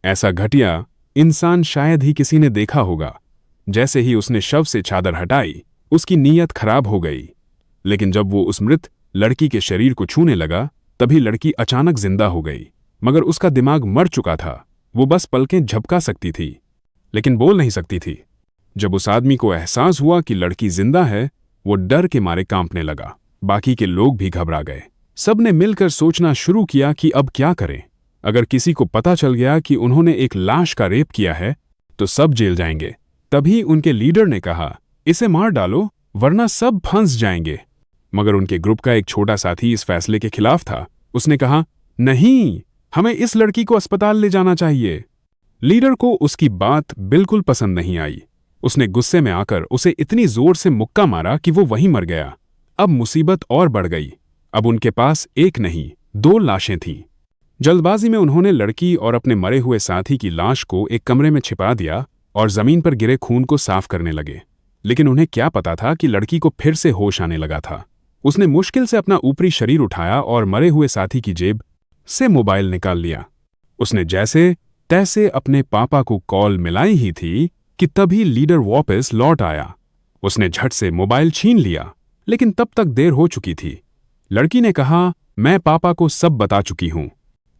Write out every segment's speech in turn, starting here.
ऐसा घटिया इंसान शायद ही किसी ने देखा होगा। जैसे ही उसने शव से चादर हटाई, उसकी नीयत खराब हो गई। लेकिन जब वो उस मृत लड़की के शरीर को छूने लगा, तभी लड़की अचानक जिंदा हो गई। मगर उसका दिमाग मर चुका था। वो बस पलकें झपका सकती थी, लेकिन बोल नहीं सकती थी। जब उस आदमी को एहसास हुआ कि लड़की जिंदा है, वो डर के मारे कांपने लगा। बाकी के लोग भी घबरा गए। सबने मिलकर सोचना शुरू किया कि अब क्या करें। अगर किसी को पता चल गया कि उन्होंने एक लाश का रेप किया है, तो सब जेल जाएंगे। तभी उनके लीडर ने कहा, इसे मार डालो, वरना सब फंस जाएंगे। मगर उनके ग्रुप का एक छोटा साथी इस फैसले के खिलाफ था। उसने कहा, नहीं, हमें इस लड़की को अस्पताल ले जाना चाहिए। लीडर को उसकी बात बिल्कुल पसंद नहीं आई। उसने गुस्से में आकर उसे इतनी जोर से मुक्का मारा कि वो वहीं मर गया। अब मुसीबत और बढ़ गई। अब उनके पास एक नहीं, 2 लाशें थीं। जल्दबाजी में उन्होंने लड़की और अपने मरे हुए साथी की लाश को एक कमरे में छिपा दिया और जमीन पर गिरे खून को साफ करने लगे। लेकिन उन्हें क्या पता था कि लड़की को फिर से होश आने लगा था। उसने मुश्किल से अपना ऊपरी शरीर उठाया और मरे हुए साथी की जेब से मोबाइल निकाल लिया। उसने जैसे तैसे अपने पापा को कॉल मिलाई ही थी कि तभी लीडर वापस लौट आया। उसने झट से मोबाइल छीन लिया, लेकिन तब तक देर हो चुकी थी। लड़की ने कहा, मैं पापा को सब बता चुकी हूं।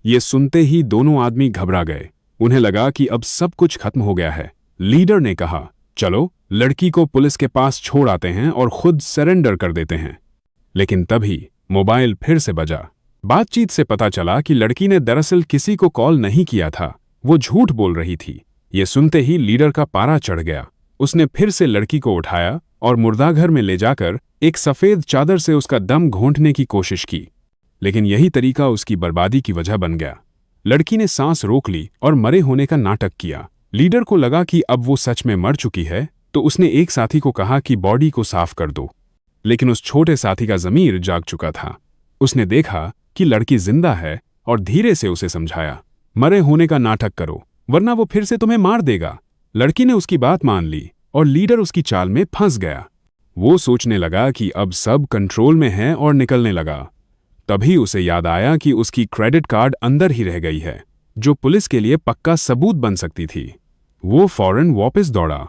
ये सुनते ही दोनों आदमी घबरा गए। उन्हें लगा कि अब सब कुछ खत्म हो गया है। लीडर ने कहा, चलो लड़की को पुलिस के पास छोड़ आते हैं और खुद सरेंडर कर देते हैं। लेकिन तभी मोबाइल फिर से बजा। बातचीत से पता चला कि लड़की ने दरअसल किसी को कॉल नहीं किया था। वो झूठ बोल रही थी। ये सुनते ही लीडर का पारा चढ़ गया। उसने फिर से लड़की को उठाया और मुर्दाघर में ले जाकर एक सफेद चादर से उसका दम घोंटने की कोशिश की। लेकिन यही तरीका उसकी बर्बादी की वजह बन गया। लड़की ने सांस रोक ली और मरे होने का नाटक किया। लीडर को लगा कि अब वो सच में मर चुकी है, तो उसने एक साथी को कहा कि बॉडी को साफ कर दो। लेकिन उस छोटे साथी का ज़मीर जाग चुका था। उसने देखा कि लड़की जिंदा है और धीरे से उसे समझाया, मरे होने का नाटक करो, वरना वो फिर से तुम्हें मार देगा। लड़की ने उसकी बात मान ली और लीडर उसकी चाल में फंस गया। वो सोचने लगा कि अब सब कंट्रोल में है और निकलने लगा। तभी उसे याद आया कि उसकी क्रेडिट कार्ड अंदर ही रह गई है, जो पुलिस के लिए पक्का सबूत बन सकती थी। वो फौरन वापस दौड़ा।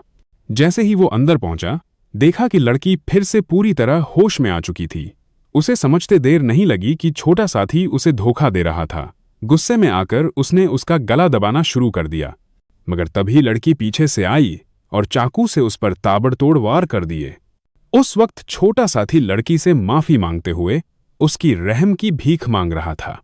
जैसे ही वो अंदर पहुंचा, देखा कि लड़की फिर से पूरी तरह होश में आ चुकी थी। उसे समझते देर नहीं लगी कि छोटा साथी उसे धोखा दे रहा था। गुस्से में आकर उसने उसका गला दबाना शुरू कर दिया। मगर तभी लड़की पीछे से आई और चाकू से उस पर ताबड़तोड़ वार कर दिए। उस वक्त छोटा साथी लड़की से माफी मांगते हुए उसकी रहम की भीख मांग रहा था।